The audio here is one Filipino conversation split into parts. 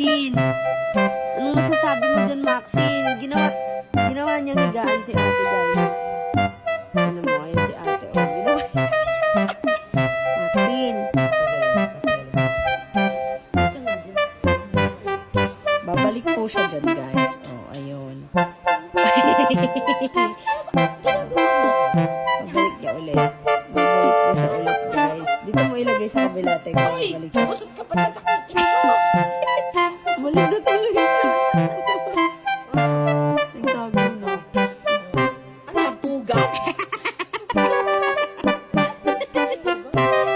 Maxine. Anong masasabi mo dyan, Maxine? Ginawa niyang higaan si ate, guys. Ano mo, ayun si ate. Oh, ginawa. Maxine. Babalik po siya dyan, guys. Oh, ayun. Babalik niya ulit. Babalik po siya ulit, guys. Dito mo ilagay sa kabila. Teka, babalik siya. Busot ka pa na sa kikin ko. Balik na talaga siya. Nagtago na. Ano ang pugat?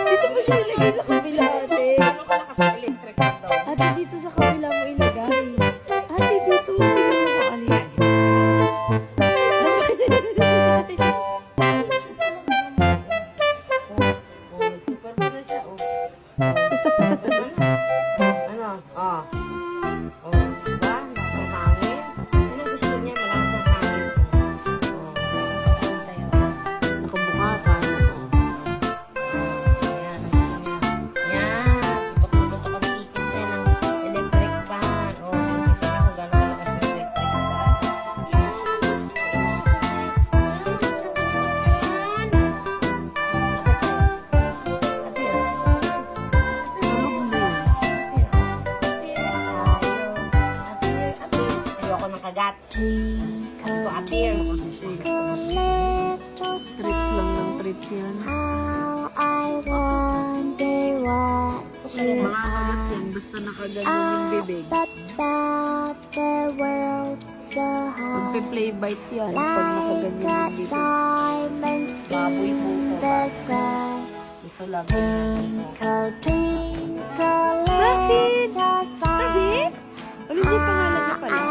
Dito mo siya ilagay sa kabila, ate. Ano ka naka-electric daw? Ate, dito sa kabila mo ilagay. Ate, dito mo alin. Super mo na siya, oh. Ano? Oh. Oh, diba? Lasang hangin. Ano gusto niya? Malasang hangin. Oh. Sa'yo. Nakabukasan. Ayan. Ayan. Tutok-tutok ang ikis niya ng electric fan. Oh, hindi ko na kung gano'n kalakas yung electric fan. Ayoko ng kagat. Sabi ko, appear. Trips lang ng trips yan. Mga kagat yan. Basta nakaganyan yung bibig. Magpe-play bite yan pag nakaganyan yung bibig. Baboy po ko. Gusto lang. Bakit? Bakit? Ulit yung pangalan niya pala.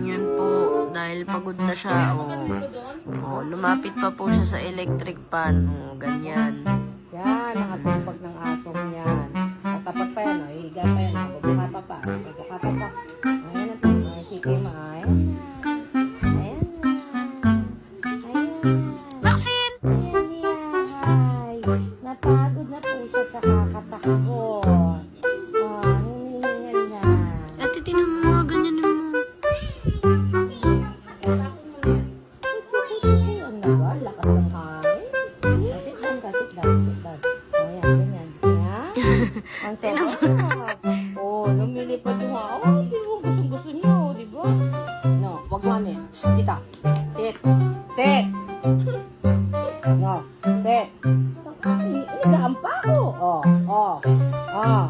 Yan po, dahil pagod na siya, lumapit pa po siya sa electric pan, ganyan. Yan, nakatumbag ng asong yan. O, tapat pa yan, o. Higa pa yan, o. Bubuka pa. Bubuka pa. Ayan na po. Ay, sige, ayan na. Ayan na. Ayan. Maxine! Ayan niya. Ay, napagod na po siya sa kakatakbo. O, hinihingal na. Ate, tinan mo nga, ganyan mo. Ang nawa, lakas ng hangin. Sit down ka, sit down. O, yan, ganyan. Yan. Ang sarap. Oh, lumilipad yung ako. Ay, gusto niyo, di ba? No, wag mo ano. Kita. Sit. Sit. No, sit. Inigaan pa ako. Oh, oh, oh.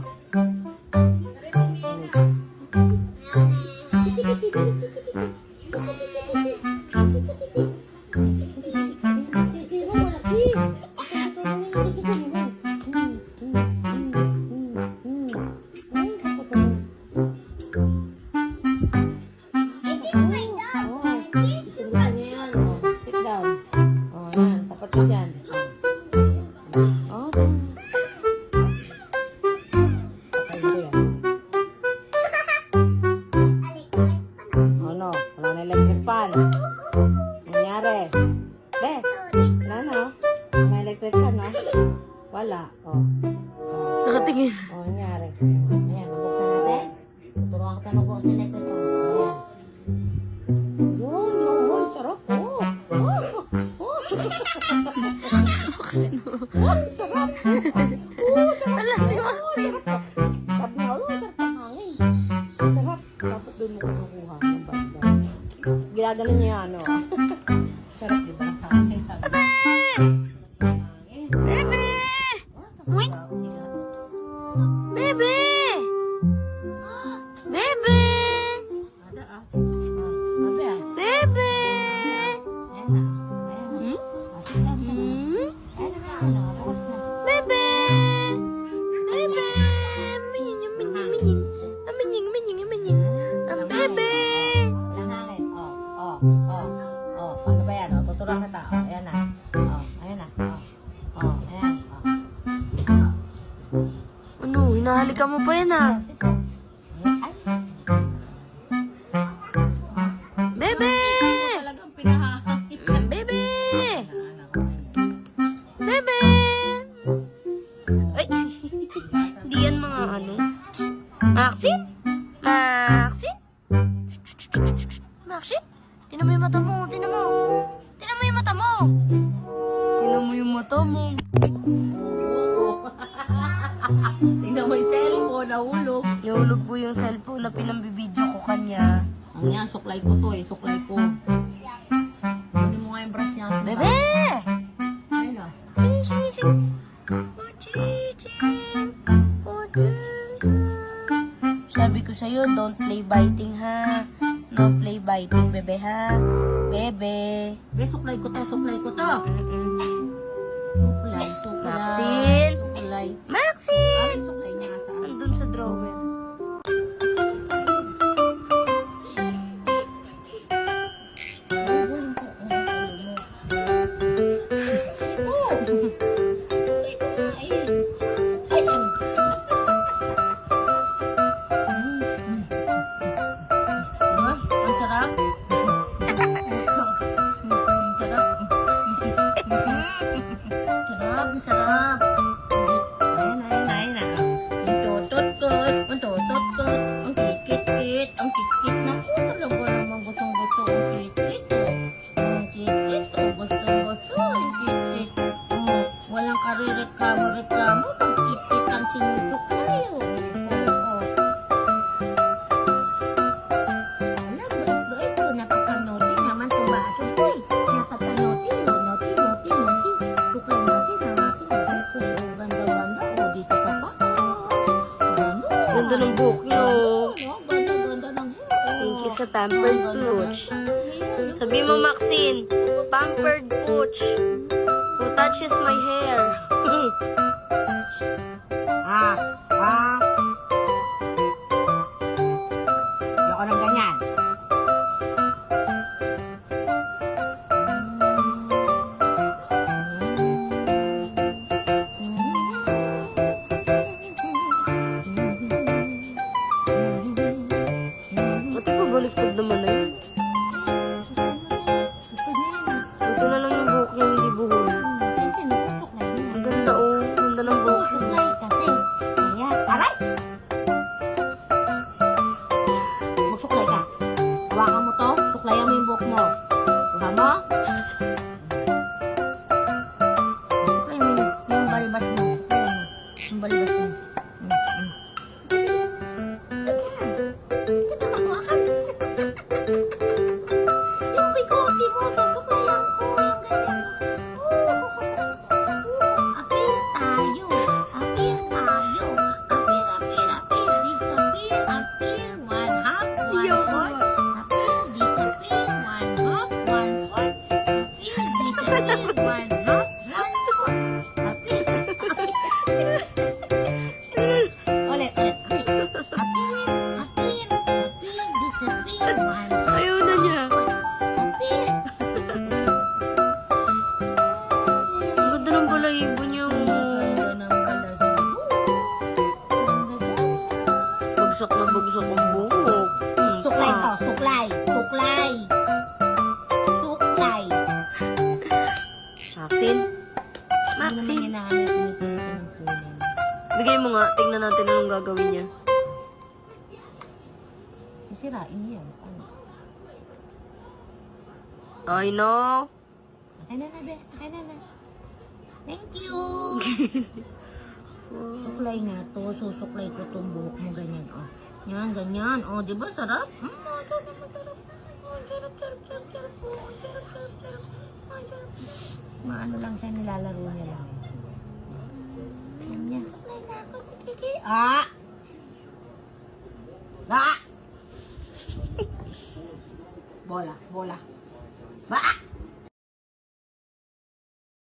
Sit down. Oh, yan. Tapat ko dyan. Oh, okay, ito yan. Oh, no. Wala na electric fan. Nangyari. Be, wala na, oh. Wala na electric fan, no? Wala. Oh. Nakatingin. Oh, nangyari. Ayan, bubuksan natin. Tuturuan kita magbukas ng electric fan. Ayan. Yun, yun. Sarap. Oh. Oh. Oh. Sarap. Wala si Maxine. Sabi nga, oh, sarap ang hangin. Sarap. Dapat doon mo kukuha ng banda. Ginagano niya yan, ano. Sarap, di ba? Ang hangin. Sabi niya. Bebe! Wait! Bebe! Bebe! Ada ah. Ada ah. Bebe! Ayan na. Ayan na. Ayan na. Ayan na. Ayan na. Bukas na. Bebe! Bebe! Minying, minying, minying. Minying, minying, minying. Bebe! Walang hangin. Oh, oh, oh. Oh, paano ba yan? Oh, tuturuan kita. Oh, ayan na. Oh, ayan na. Oh, oh, ayan. Oh. Ano, hinahalikan mo pa yan ah. Ay, Bebe! talagang pinahahangin. Bebe! Ano? mata mo. Oo. Tingnan mo yung cellphone, nahulog. Nahulog po yung cellphone na pinambibideo ko kanya. Ang yan, suklay ko to eh, suklay ko. Kunin mo nga yung brush niya. Bebe! Ayun na. Sabi ko sa'yo, don't play biting ha. No play biting, bebe ha. Bebe. Be, suklay ko to, suklay ko to. Mm-mm. Suklay, suklay. Maxine! Suklay. Maxine! Ay, suklay niya nga saan. Nandun sa drawer. Walang karireklamo-reklamo, pag-ipit ang sinusok tayo. Oo. Alam, bait-bait ko, napaka-naughty naman itong baso ko eh. Napaka-naughty, naughty. Tukay natin ang ating baso ko. Oh, ganda-ganda. Oh, dito ka pa. Ganda ng buhok niyo. Ganda-ganda ng hair. Thank you sa pampered pooch. Sabi mo, Maxine, pampered pooch. Who touches my hair? Ayoko ng ganyan. Pati pa baliktad naman na yun. Ito na lang yung buhok niya, hindi buhol. Ang ganda oh. Ganda ng buhok. Magsuklay ka. Hawakan mo to. Suklayan mo yung buhok mo. Kuha mo. Suklay mo yung balibas mo. Suklay mo. Yung balibas mo. Ito makuhakan. Yung bigote mo, susuklayan ko. Yung ganyan. Apir tayo. Apir tayo. Apir. Disappear. Apir. One half. One fourth. Apir. Disappear. One half. One fourth. Apir. Disappear. One half. One fourth. Apir. Ulit. Apir. Disappear. One Ayaw na niya. apir. Ang ganda ng balahibo niyo. Bagsak na bagsak ang buhok. Suklay to, suklay. Suklay. Suklay. Maxine? Maxine? Bigay mo nga. Tingnan natin anong gagawin niya. Sisirain yan. I know. Akin na, be. Akin na. Thank you. Suklay nga to. Susuklay ko tong buhok mo ganyan. Oh. Yan, ganyan. Oh, di ba? Sarap? Sarap. Oh, sarap. Oh, sarap. Maano lang siya, nilalaro niya lang. Ganyan. Suklay na ako. Kiki. Ah! Bola. Ba!